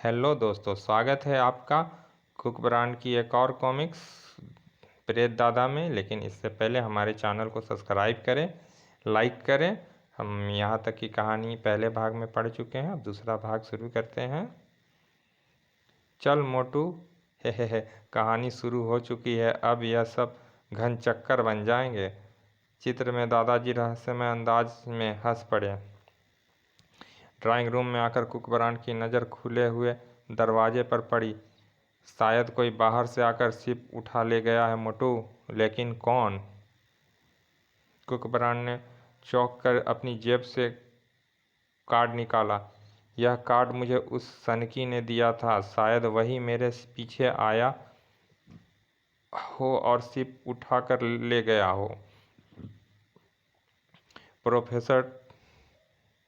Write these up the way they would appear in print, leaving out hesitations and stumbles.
Hello दोस्तों, स्वागत है आपका कुक ब्रांड की एक और कॉमिक्स प्रेत दादा में। लेकिन इससे पहले हमारे चैनल को सब्सक्राइब करें, लाइक करें। हम यहाँ तक की कहानी पहले भाग में पढ़ चुके हैं, अब दूसरा भाग शुरू करते हैं। चल मोटू, हे, कहानी शुरू हो चुकी है। अब यह सब घन चक्कर बन जाएंगे। चित्र में दादाजी रहस्यमय अंदाज में हंस पड़े। ड्राइंग रूम में आकर कुकबरान की नज़र खुले हुए दरवाजे पर पड़ी। शायद कोई बाहर से आकर सिप उठा ले गया है मोटू, लेकिन कौन? कुकबरान ने चौंक कर अपनी जेब से कार्ड निकाला। यह कार्ड मुझे उस सनकी ने दिया था। शायद वही मेरे पीछे आया हो और सिप उठाकर ले गया हो। प्रोफेसर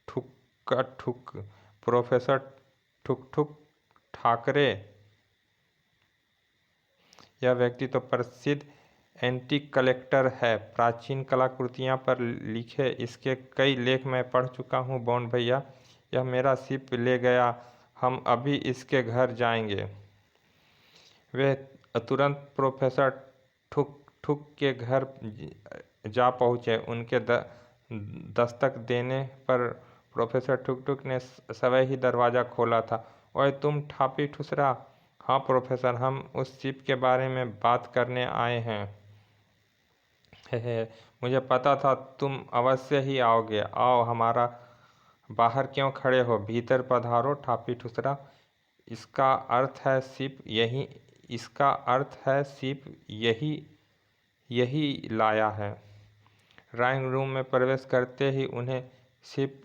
ठुक प्रोफेसर ठुक ठुक ठाकरे। यह व्यक्ति तो प्रसिद्ध एंटीक कलेक्टर है। प्राचीन कलाकृतियाँ पर लिखे इसके कई लेख मैं पढ़ चुका हूँ बॉन्ड भैया। यह मेरा सिप ले गया। हम अभी इसके घर जाएंगे। वे तुरंत प्रोफेसर ठुक ठुक के घर जा पहुँचे। उनके दस्तक देने पर प्रोफेसर ठुक ठुक ने सवै ही दरवाज़ा खोला था। ओए तुम ठापी ठुसरा। हाँ प्रोफेसर, हम उस शिप के बारे में बात करने आए हैं। हे, मुझे पता था तुम अवश्य ही आओगे। आओ, हमारा बाहर क्यों खड़े हो, भीतर पधारो ठापी ठुसरा। इसका अर्थ है शिप यही इसका अर्थ है शिप यही लाया है। ड्राइंग रूम में प्रवेश करते ही उन्हें शिप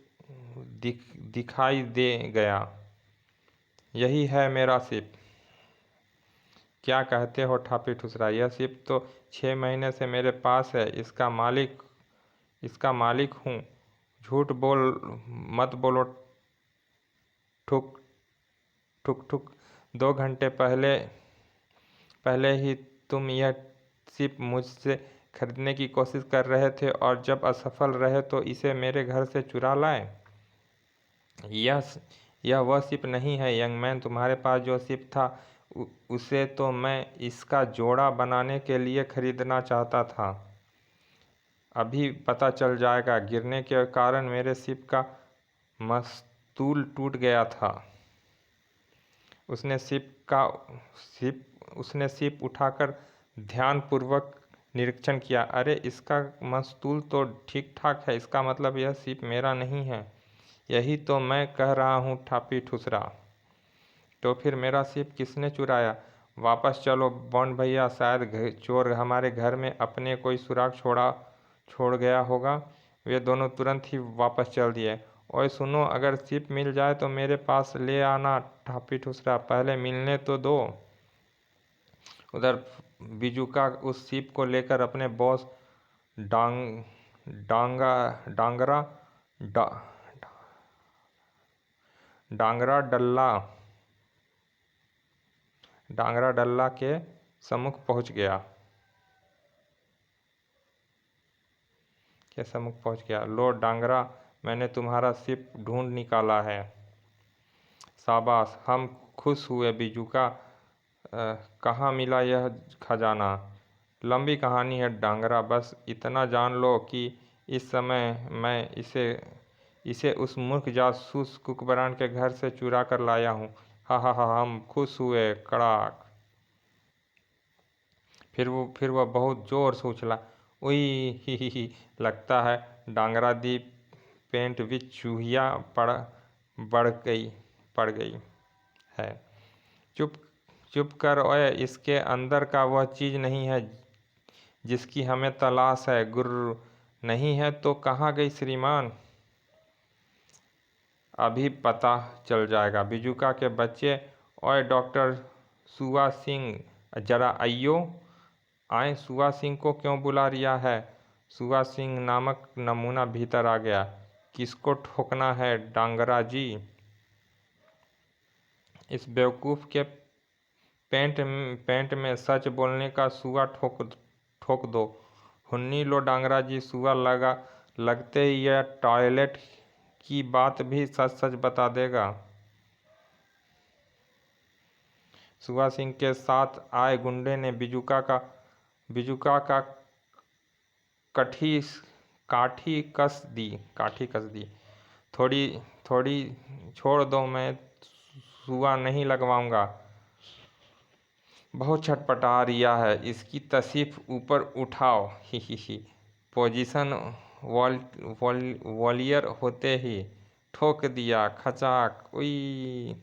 दिखाई दे गया। यही है मेरा शिप। क्या कहते हो ठापी ठुसरा? यह शिप तो 6 महीने से मेरे पास है। इसका मालिक हूँ। झूठ मत बोलो ठुक ठुक ठुक। 2 घंटे पहले ही तुम यह शिप मुझसे खरीदने की कोशिश कर रहे थे और जब असफल रहे तो इसे मेरे घर से चुरा लाए। यह वह शिप नहीं है यंग मैन। तुम्हारे पास जो शिप था उसे तो मैं इसका जोड़ा बनाने के लिए खरीदना चाहता था। अभी पता चल जाएगा। गिरने के कारण मेरे शिप का मस्तूल टूट गया था। उसने शिप उठाकर ध्यानपूर्वक निरीक्षण किया। अरे, इसका मस्तूल तो ठीक ठाक है। इसका मतलब यह शिप मेरा नहीं है। यही तो मैं कह रहा हूँ ठापी ठुसरा। तो फिर मेरा शिप किसने चुराया? वापस चलो बॉन्ड भैया, शायद चोर हमारे घर में अपने कोई सुराग छोड़ गया होगा। वे दोनों तुरंत ही वापस चल दिए। ओए सुनो, अगर शिप मिल जाए तो मेरे पास ले आना ठापी ठुसरा। पहले मिलने तो दो। उधर बिजुका उस शिप को लेकर अपने बॉस डांगरा डल्ला के सम्मुख पहुंच गया। लो डांगरा, मैंने तुम्हारा शिप ढूंढ निकाला है। शाबाश, हम खुश हुए बिजुका। कहाँ मिला यह खजाना? लंबी कहानी है डांगरा, बस इतना जान लो कि इस समय मैं इसे उस मूर्ख जासूस कुकबरान के घर से चुरा कर लाया हूँ। हा हा हा, हम खुश हुए कड़ाक। फिर वह बहुत जोर से उछला। उई ही, लगता है डांगरा दी पेंट विच चूहिया पड़ गई है। चुप कर ओए, इसके अंदर का वह चीज़ नहीं है जिसकी हमें तलाश है। गुर्र, नहीं है तो कहाँ गई श्रीमान? अभी पता चल जाएगा। बिजुका के बच्चे, ओए डॉक्टर सुआ सिंह, जरा आइयो। आए, सुआ सिंह को क्यों बुला रिया है? सुआ सिंह नामक नमूना भीतर आ गया। किसको ठोकना है डांगरा जी? इस बेवकूफ़ के पेंट में सच बोलने का सुआ ठोक दो। हुन्नी लो डांगरा जी, सुआ लगते ही यह टॉयलेट की बात भी सच सच बता देगा। सुआ सिंह के साथ आए गुंडे ने बिजुका का काठी कस दी। थोड़ी थोड़ी छोड़ दो, मैं सुआ नहीं लगवाऊंगा। बहुत छटपटा रिया है, इसकी तसीफ ऊपर उठाओ। ही। पोजीशन वॉलियर होते ही ठोक दिया, खचाक। उई।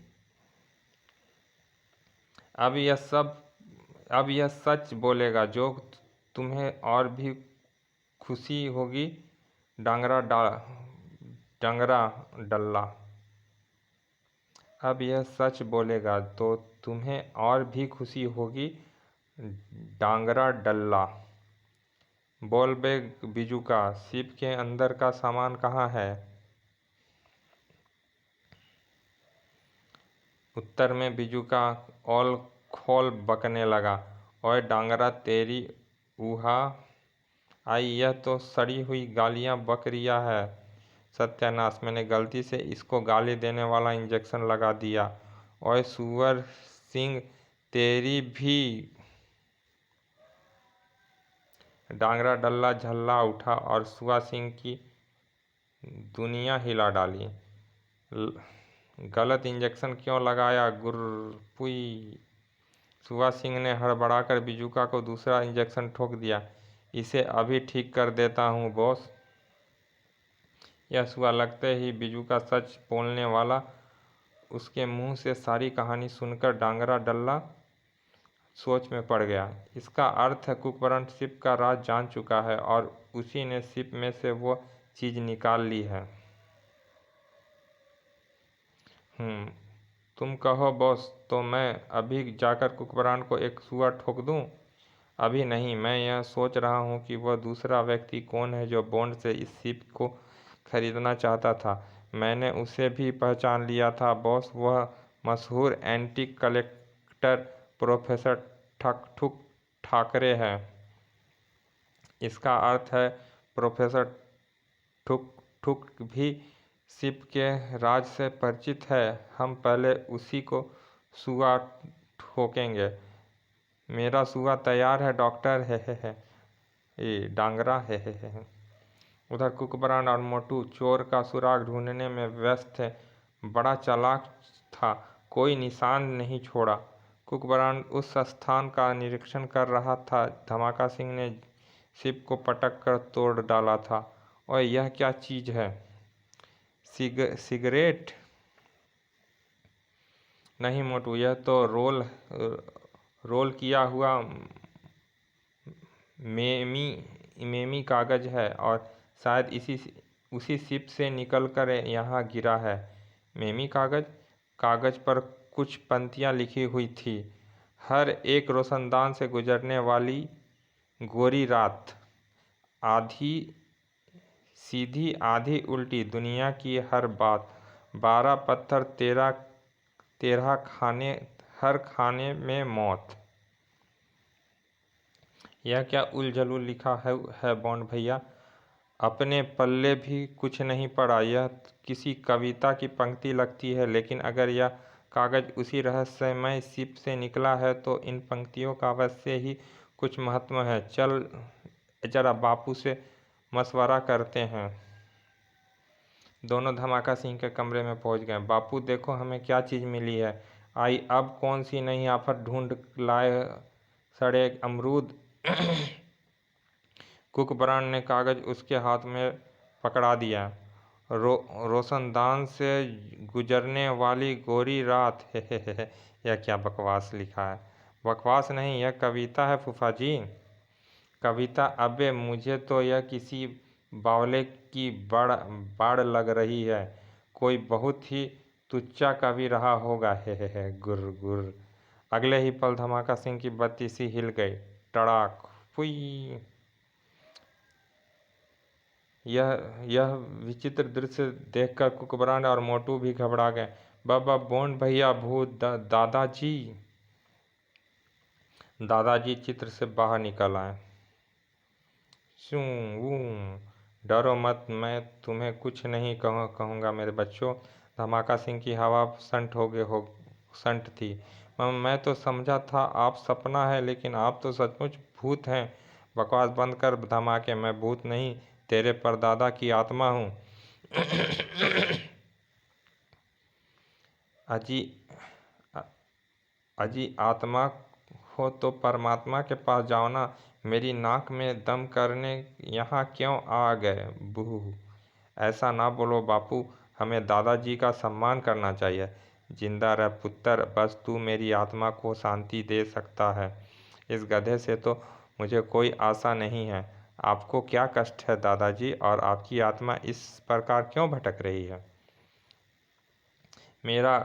अब यह सच बोलेगा जो तुम्हें और भी खुशी होगी। डांगरा डल्ला। अब यह सच बोलेगा तो तुम्हें और भी खुशी होगी। डांगरा डल्ला। बोल बे बिजुका, शिप के अंदर का सामान कहाँ है? उत्तर में बिजुका औल खोल बकने लगा। ओए डांगरा, तेरी ऊहा आई, यह तो सड़ी हुई गालियाँ बक रिया है। सत्यानाश, मैंने गलती से इसको गाली देने वाला इंजेक्शन लगा दिया। ओए सुअर सिंह, तेरी भी। डांगरा डल्ला झल्ला उठा और सुआ सिंह की दुनिया हिला डाली। गलत इंजेक्शन क्यों लगाया? गुर्रपुई। सुआ सिंह ने हड़बड़ाकर बिजुका को दूसरा इंजेक्शन ठोक दिया। इसे अभी ठीक कर देता हूँ बॉस। यह सुआ लगते ही बिजुका सच बोलने वाला। उसके मुंह से सारी कहानी सुनकर डांगरा डल्ला सोच में पड़ गया। इसका अर्थ है कुकबरन शिप का राज जान चुका है और उसी ने शिप में से वो चीज़ निकाल ली है। तुम कहो बॉस, तो मैं अभी जाकर कुकबरान को एक सुआ ठोक दूं? अभी नहीं, मैं यह सोच रहा हूँ कि वह दूसरा व्यक्ति कौन है जो बॉन्ड से इस शिप को खरीदना चाहता था। मैंने उसे भी पहचान लिया था बॉस, वह मशहूर एंटी कलेक्टर प्रोफेसर ठकठुक ठाकरे है। इसका अर्थ है प्रोफेसर ठुक ठुक भी शिप के राज से परिचित है। हम पहले उसी को सुआ ठोकेंगे। मेरा सुआ तैयार है डॉक्टर। है। ये डांगरा है। उधर कुकबरान और मोटू चोर का सुराग ढूंढने में व्यस्त थे। बड़ा चालाक था, कोई निशान नहीं छोड़ा। कुकबरान उस स्थान का निरीक्षण कर रहा था धमाका सिंह ने शिप को पटक कर तोड़ डाला था। और यह क्या चीज़ है? सिगरेट? नहीं मोटू, यह तो रोल किया हुआ मेमी कागज है और शायद उसी शिप से निकलकर यहाँ गिरा है। मेमी कागज? कागज पर कुछ पंक्तियाँ लिखी हुई थी। हर एक रोशनदान से गुजरने वाली गोरी रात, आधी सीधी आधी उल्टी, दुनिया की हर बात, 12 पत्थर, 13 खाने, हर खाने में मौत। यह क्या उलझुल लिखा है बॉन्ड भैया? अपने पल्ले भी कुछ नहीं पड़ा। यह किसी कविता की पंक्ति लगती है, लेकिन अगर यह कागज उसी रहस्यमय शिप से निकला है तो इन पंक्तियों का अवश्य ही कुछ महत्व है। चल जरा बापू से मशवरा करते हैं। दोनों धमाका सिंह के कमरे में पहुंच गए। बापू देखो हमें क्या चीज़ मिली है। आई अब कौन सी नई आफत ढूंढ लाए? सड़े अमरूद। कुकबरान ने कागज उसके हाथ में पकड़ा दिया। रोशनदान से गुजरने वाली गोरी रात। है। यह क्या बकवास लिखा है? बकवास नहीं, यह कविता है फूफा जी। कविता? अबे मुझे तो यह किसी बावले की बाड़ लग रही है। कोई बहुत ही तुच्चा कवि रहा होगा। है। गुर गुर। अगले ही पल धमाका सिंह की बत्ती सी हिल गई। टड़ाक। फुई। यह विचित्र दृश्य देखकर कुकबरान और मोटू भी घबरा गए। बाबा बॉन्ड भैया, भूत! दादाजी चित्र से बाहर निकल आए। शू वू। डरो मत, मैं तुम्हें कुछ नहीं कहूँगा मेरे बच्चों। धमाका सिंह की हवा संट हो संट थी। मैं तो समझा था आप सपना है, लेकिन आप तो सचमुच भूत हैं। बकवास बंद कर धमाके, मैं भूत नहीं, तेरे परदादा की आत्मा हूँ। अजी अजी आत्मा हो तो परमात्मा के पास जाओ ना, मेरी नाक में दम करने यहाँ क्यों आ गए? बूह। ऐसा ना बोलो बापू, हमें दादाजी का सम्मान करना चाहिए। जिंदा रह पुत्र, बस तू मेरी आत्मा को शांति दे सकता है। इस गधे से तो मुझे कोई आशा नहीं है। आपको क्या कष्ट है दादाजी, और आपकी आत्मा इस प्रकार क्यों भटक रही है? मेरा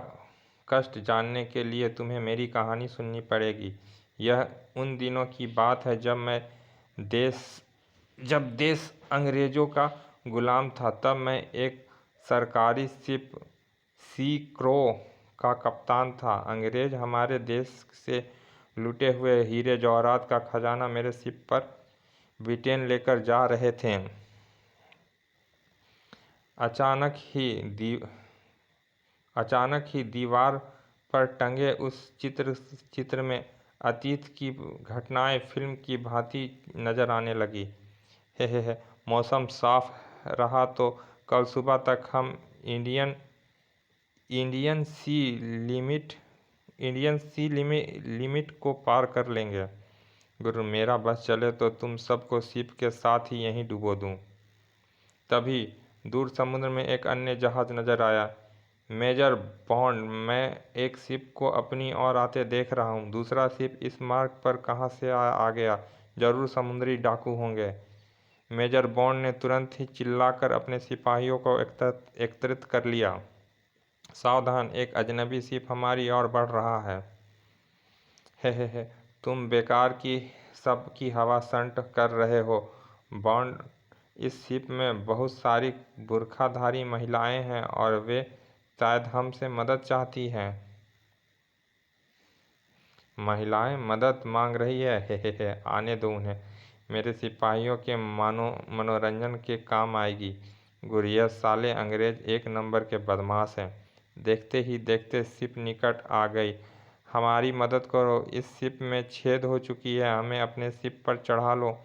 कष्ट जानने के लिए तुम्हें मेरी कहानी सुननी पड़ेगी। यह उन दिनों की बात है देश जब देश अंग्रेज़ों का गुलाम था। तब मैं एक सरकारी शिप सी क्रो का कप्तान था। अंग्रेज़ हमारे देश से लूटे हुए हीरे जवाहरात का खजाना मेरे शिप पर ब्रिटेन लेकर जा रहे थे। अचानक ही दी अचानक ही दीवार पर टंगे उस चित्र में अतीत की घटनाएं फिल्म की भांति नजर आने लगी। हे मौसम साफ रहा तो कल सुबह तक हम इंडियन इंडियन सी लिमिट इंडियन सी लिमिट को पार कर लेंगे। गुरु, मेरा बस चले तो तुम सबको शिप के साथ ही यहीं डुबो दूं। तभी दूर समुद्र में एक अन्य जहाज नजर आया। मेजर बॉन्ड, मैं एक शिप को अपनी ओर आते देख रहा हूँ। दूसरा शिप इस मार्ग पर कहाँ से आ गया? जरूर समुद्री डाकू होंगे। मेजर बॉन्ड ने तुरंत ही चिल्लाकर अपने सिपाहियों को एकत्रित कर लिया। सावधान, एक अजनबी शिप हमारी ओर बढ़ रहा है। हे तुम बेकार की सबकी हवा संट कर रहे हो। बॉन्ड, इस शिप में बहुत सारी बुर्खाधारी महिलाएं हैं और वे शायद हमसे मदद चाहती हैं। महिलाएं मदद मांग रही है? हे आने दो उन्हें, मेरे सिपाहियों के मनोरंजन के काम आएगी। गुरिया साले अंग्रेज एक नंबर के बदमाश हैं। देखते ही देखते शिप निकट आ गई। हमारी मदद करो, इस शिप में छेद हो चुकी है, हमें अपने शिप पर चढ़ा लो।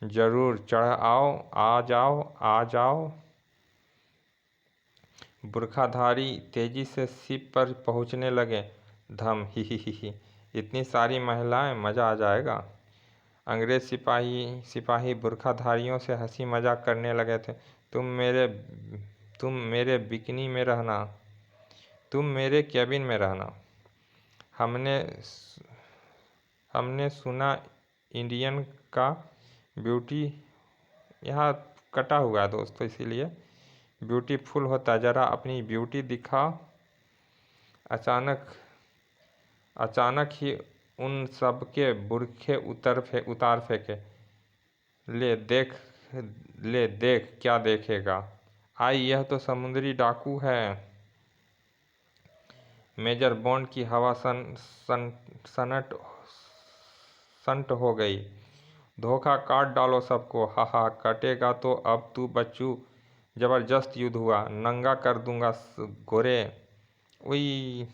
जरूर चढ़ आओ, आ जाओ आ जाओ। बुर्खाधारी तेजी से शिप पर पहुंचने लगे। धम ही, इतनी सारी महिलाएं, मज़ा आ जाएगा। अंग्रेज सिपाही बुर्खाधारियों से हंसी मजाक करने लगे थे। तुम मेरे बिकनी में रहना, तुम मेरे कैबिन में रहना। हमने हमने सुना इंडियन का ब्यूटी, यहाँ कटा हुआ है दोस्तों, इसीलिए ब्यूटीफुल होता है। ज़रा अपनी ब्यूटी दिखा। अचानक ही उन सब के बुरखे उतार फेंके। ले देख क्या देखेगा। आई, यह तो समुद्री डाकू है। मेजर बॉन्ड की हवा संट हो गई। धोखा काट डालो सबको। हा, कटेगा तो अब तू बच्चू। जबरदस्त युद्ध हुआ, नंगा कर दूंगा गोरे। उई।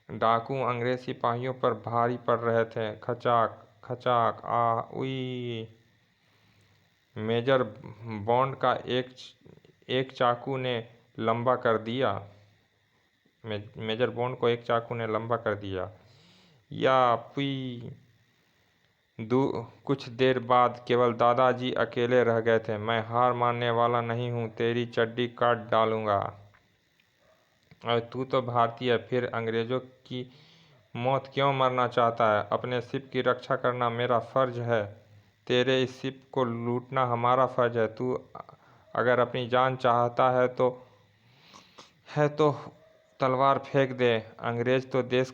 डाकू अंग्रेज सिपाहियों पर भारी पड़ रहे थे। खचाक खचाक, आ उई। मेजर बॉन्ड का एक चाकू ने लंबा कर दिया। मेजर बॉन्ड को एक चाकू ने लंबा कर दिया। या पुई। कुछ देर बाद केवल दादाजी अकेले रह गए थे। मैं हार मानने वाला नहीं हूँ, तेरी चड्डी काट डालूंगा। और तू तो भारतीय है, फिर अंग्रेज़ों की मौत क्यों मरना चाहता है? अपने शिप की रक्षा करना मेरा फ़र्ज है, तेरे इस शिप को लूटना हमारा फ़र्ज है। तू अगर अपनी जान चाहता है तो तलवार फेंक दे। अंग्रेज तो देश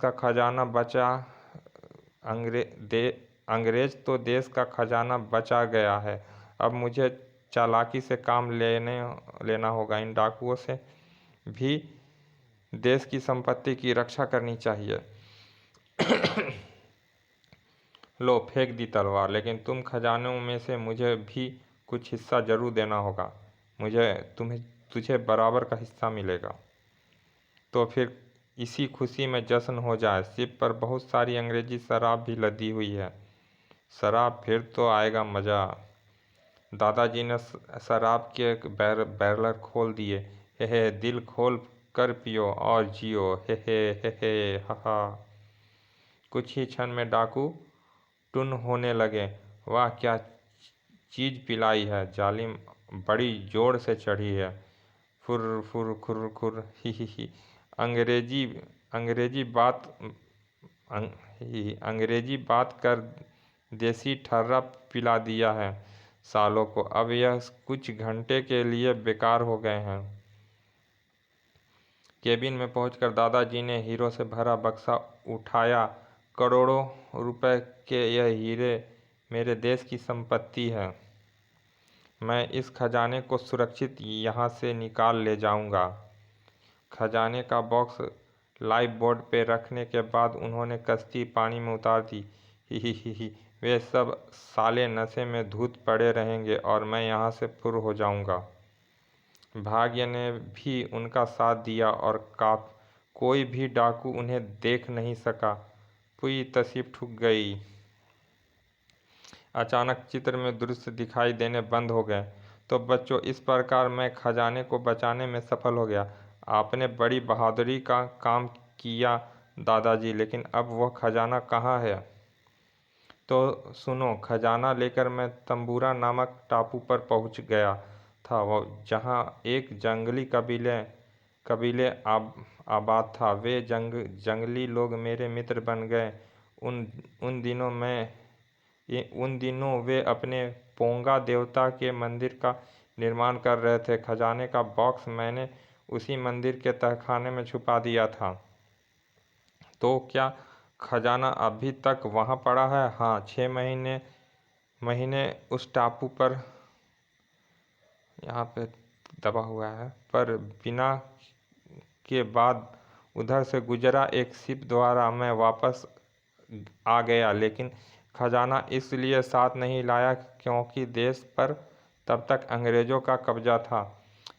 का खजाना बचा गया है। अब मुझे चालाकी से काम लेना होगा। इन डाकुओं से भी देश की संपत्ति की रक्षा करनी चाहिए। लो, फेंक दी तलवार, लेकिन तुम खजानों में से मुझे भी कुछ हिस्सा जरूर देना होगा। तुझे बराबर का हिस्सा मिलेगा। तो फिर इसी खुशी में जश्न हो जाए। शिप पर बहुत सारी अंग्रेजी शराब भी लदी हुई है। शराब, फिर तो आएगा मज़ा। दादाजी ने शराब के बैरल खोल दिए। हे दिल खोल कर पियो और जियो। हे हा हा। कुछ ही क्षण में डाकू टुन होने लगे। वाह क्या चीज़ पिलाई है, जालिम बड़ी जोर से चढ़ी है। फुर फुर खुर खुर ही। अंग्रेजी अंग्रेजी बात अंग्रेजी बात कर देसी ठर्रा पिला दिया है सालों को। अब यह कुछ घंटे के लिए बेकार हो गए हैं। केबिन में पहुंचकर दादाजी ने हीरो से भरा बक्सा उठाया। करोड़ों रुपए के यह हीरे मेरे देश की संपत्ति है। मैं इस खजाने को सुरक्षित यहाँ से निकाल ले जाऊंगा। खजाने का बॉक्स लाइफ बोर्ड पे रखने के बाद उन्होंने कश्ती पानी में उतार दी। ही। वे सब साले नशे में धुत पड़े रहेंगे और मैं यहाँ से फुर हो जाऊंगा। भाग्य ने भी उनका साथ दिया और कोई भी डाकू उन्हें देख नहीं सका। पुई तसीब ठुक गई। अचानक चित्र में दृश्य दिखाई देने बंद हो गए। तो बच्चों, इस प्रकार मैं खजाने को बचाने में सफल हो गया। आपने बड़ी बहादुरी का काम किया दादाजी, लेकिन अब वह खजाना कहाँ है? तो सुनो, खजाना लेकर मैं तंबूरा नामक टापू पर पहुंच गया था, वो जहाँ एक जंगली कबीले आबाद था। वे जंगली लोग मेरे मित्र बन गए। उन उन दिनों वे अपने पोंगा देवता के मंदिर का निर्माण कर रहे थे। खजाने का बॉक्स मैंने उसी मंदिर के तहखाने में छुपा दिया था। तो क्या खजाना अभी तक वहाँ पड़ा है? हाँ, 6 महीने उस टापू पर यहाँ पे दबा हुआ है। पर बिना के बाद उधर से गुजरा एक शिप द्वारा मैं वापस आ गया, लेकिन खजाना इसलिए साथ नहीं लाया क्योंकि देश पर तब तक अंग्रेज़ों का कब्जा था।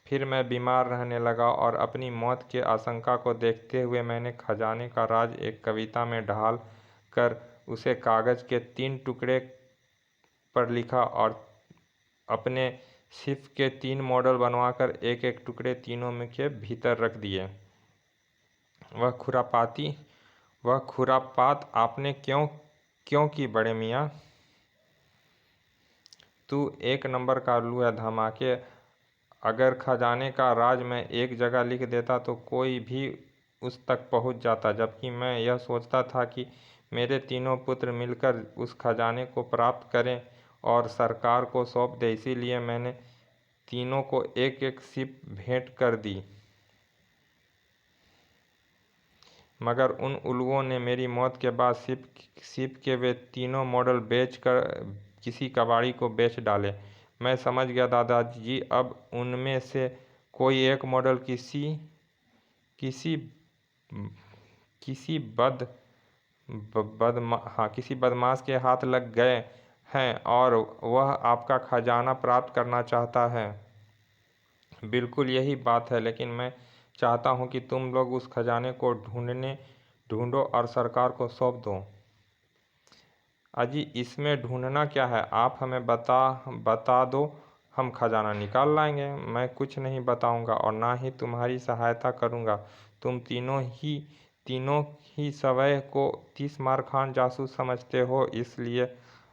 फिर मैं बीमार रहने लगा और अपनी मौत की आशंका को देखते हुए मैंने खजाने का राज एक कविता में ढाल कर उसे कागज़ के 3 टुकड़े पर लिखा और अपने शिप के 3 मॉडल बनवाकर एक एक टुकड़े तीनों में के भीतर रख दिए। वह खुरापात आपने क्यों की बड़े मियाँ? तू एक नंबर का उल्लू है धमाके। अगर खजाने का राज मैं एक जगह लिख देता तो कोई भी उस तक पहुंच जाता, जबकि मैं यह सोचता था कि मेरे तीनों पुत्र मिलकर उस खजाने को प्राप्त करें और सरकार को सौंप दें। इसीलिए मैंने तीनों को एक एक शिप भेंट कर दी। मगर उन उल्लुओं ने मेरी मौत के बाद शिप के वे तीनों मॉडल बेचकर किसी कबाड़ी को बेच डाले। मैं समझ गया दादाजी, अब उनमें से कोई एक मॉडल किसी किसी बदमाश के हाथ लग गए हैं और वह आपका खजाना प्राप्त करना चाहता है। बिल्कुल यही बात है, लेकिन मैं चाहता हूँ कि तुम लोग उस खजाने को ढूंढो और सरकार को सौंप दो। अजी, इसमें ढूंढना क्या है? आप हमें बता दो, हम खजाना निकाल लाएंगे। मैं कुछ नहीं बताऊंगा और ना ही तुम्हारी सहायता करूंगा। तुम तीनों ही स्वयं को 30 मार खान जासूस समझते हो, इसलिए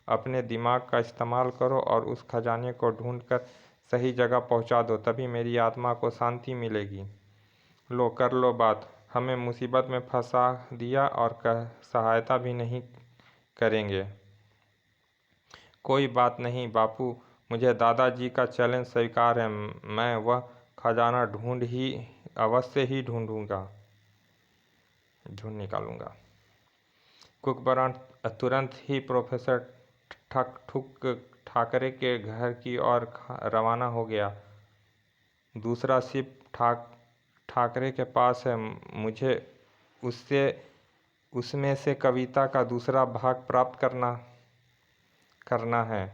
अपने दिमाग का इस्तेमाल करो और उस खजाने को ढूंढकर सही जगह पहुंचा दो, तभी मेरी आत्मा को शांति मिलेगी। लो, कर लो बात। हमें मुसीबत में फंसा दिया और सहायता भी नहीं करेंगे। कोई बात नहीं बापू, मुझे दादाजी का चैलेंज स्वीकार है। मैं वह खजाना अवश्य ही ढूंढ निकालूंगा। कुकबरान तुरंत ही प्रोफेसर ठुक ठाकरे के घर की ओर रवाना हो गया। दूसरा शिप ठाकरे के पास है। मुझे उसमें से कविता का दूसरा भाग प्राप्त करना है।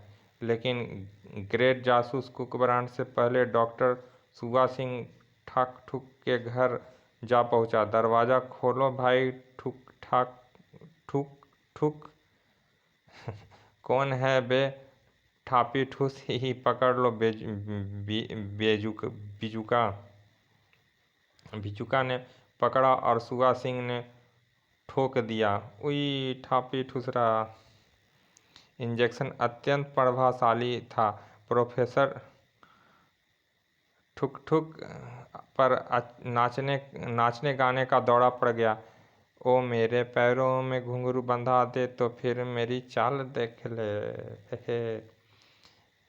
लेकिन ग्रेट जासूस कुकबरान से पहले डॉक्टर सुबा सिंह ठुक के घर जा पहुंचा। दरवाज़ा खोलो भाई, ठुक ठाक ठुक ठुक। कौन है बे? ठापी ठूस ही पकड़ लो बिजुका। बिजुका ने पकड़ा और सुगा सिंह ने ठोक दिया। उई ठापी ठुसरा। इंजेक्शन अत्यंत प्रभावशाली था। प्रोफेसर ठुक ठुक पर नाचने गाने का दौड़ा पड़ गया। ओ मेरे पैरों में घुंघरू बंधा दे तो फिर मेरी चाल देख ले। हे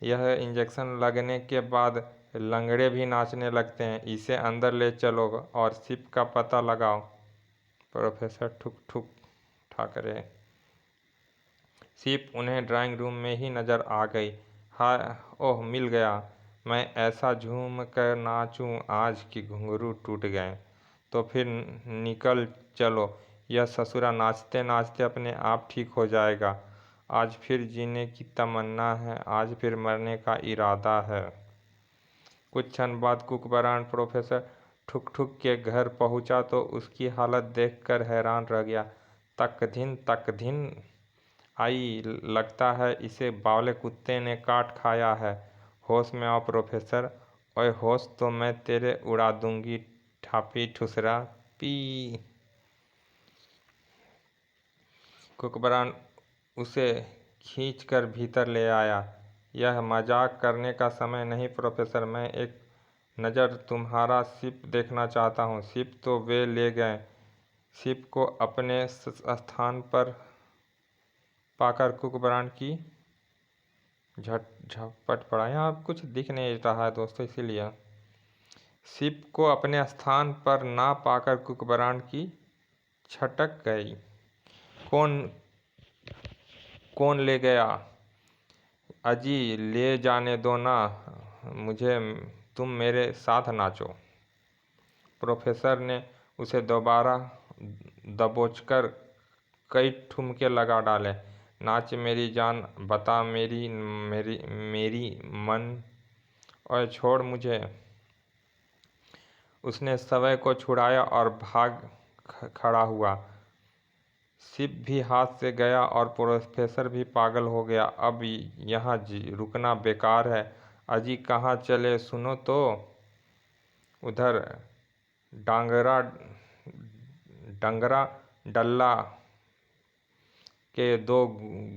यह इंजेक्शन लगने के बाद लंगड़े भी नाचने लगते हैं। इसे अंदर ले चलो और शिप का पता लगाओ। प्रोफेसर ठुक ठुक ठाकरे। शिप उन्हें ड्राइंग रूम में ही नजर आ गई। हाय ओह, मिल गया। मैं ऐसा झूम कर नाचूं आज कि घुंघरू टूट गए। तो फिर निकल चलो। यह ससुरा नाचते नाचते अपने आप ठीक हो जाएगा। आज फिर जीने की तमन्ना है, आज फिर मरने का इरादा है। कुछ क्षण बाद कुकबरान प्रोफेसर ठुक ठुक के घर पहुंचा तो उसकी हालत देखकर हैरान रह गया। तक दिन आई, लगता है इसे बावले कुत्ते ने काट खाया है। होश में आओ प्रोफेसर। ओए होश तो मैं तेरे उड़ा दूंगी ठापी ठुसरा। पी। कुकबरान उसे खींचकर भीतर ले आया। यह मजाक करने का समय नहीं प्रोफेसर, मैं एक नज़र तुम्हारा शिप देखना चाहता हूँ। शिप तो वे ले गए। शिप को अपने स्थान पर पाकर कुकबरान की झपट पड़ा। यहाँ कुछ दिख नहीं रहा है दोस्तों, इसीलिए शिप को अपने स्थान पर ना पाकर कुकबरान की छटक गई। कौन कौन ले गया? अजी ले जाने दो ना मुझे, तुम मेरे साथ नाचो। प्रोफेसर ने उसे दोबारा दबोचकर कई ठुमके लगा डाले। नाच मेरी जान, बता मेरी मेरी मेरी मन, और छोड़ मुझे। उसने शवै को छुड़ाया और भाग खड़ा हुआ। शिप भी हाथ से गया और प्रोफेसर भी पागल हो गया। अब यहाँ रुकना बेकार है। अजी कहाँ चले सुनो तो। उधर डांगरा डल्ला के दो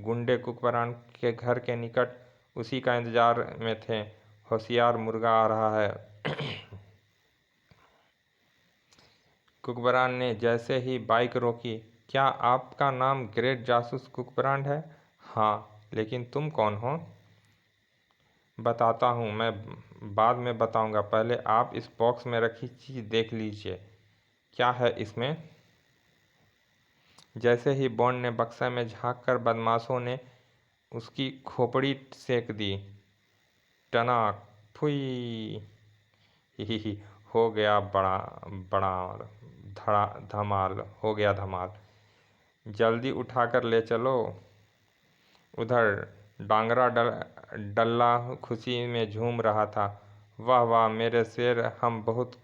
गुंडे कुकबरान के घर के निकट उसी का इंतजार में थे। होशियार मुर्गा आ रहा है। कुकबरान ने जैसे ही बाइक रोकी, क्या आपका नाम ग्रेट जासूस कुकबरान है? हाँ, लेकिन तुम कौन हो? बताता हूँ, मैं बाद में बताऊँगा। पहले आप इस बॉक्स में रखी चीज़ देख लीजिए। क्या है इसमें? जैसे ही बॉन्ड ने बक्सा में झांककर बदमाशों ने उसकी खोपड़ी सेक दी। टनाक फुई। ही हो गया बड़ा बड़ा धमाल हो गया धमाल। जल्दी उठाकर ले चलो। उधर डांगरा डल्ला खुशी में झूम रहा था। वाह वाह मेरे शेर, हम बहुत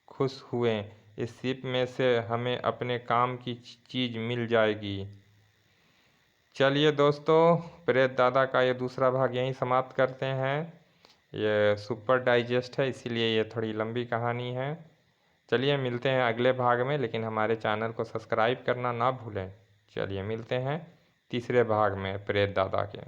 खुश हुए। इस शिप में से हमें अपने काम की चीज़ मिल जाएगी। चलिए दोस्तों, प्रेत दादा का ये दूसरा भाग यहीं समाप्त करते हैं। ये सुपर डाइजेस्ट है, इसीलिए ये थोड़ी लंबी कहानी है। चलिए मिलते हैं अगले भाग में, लेकिन हमारे चैनल को सब्सक्राइब करना ना भूलें। चलिए मिलते हैं तीसरे भाग में प्रेत दादा के।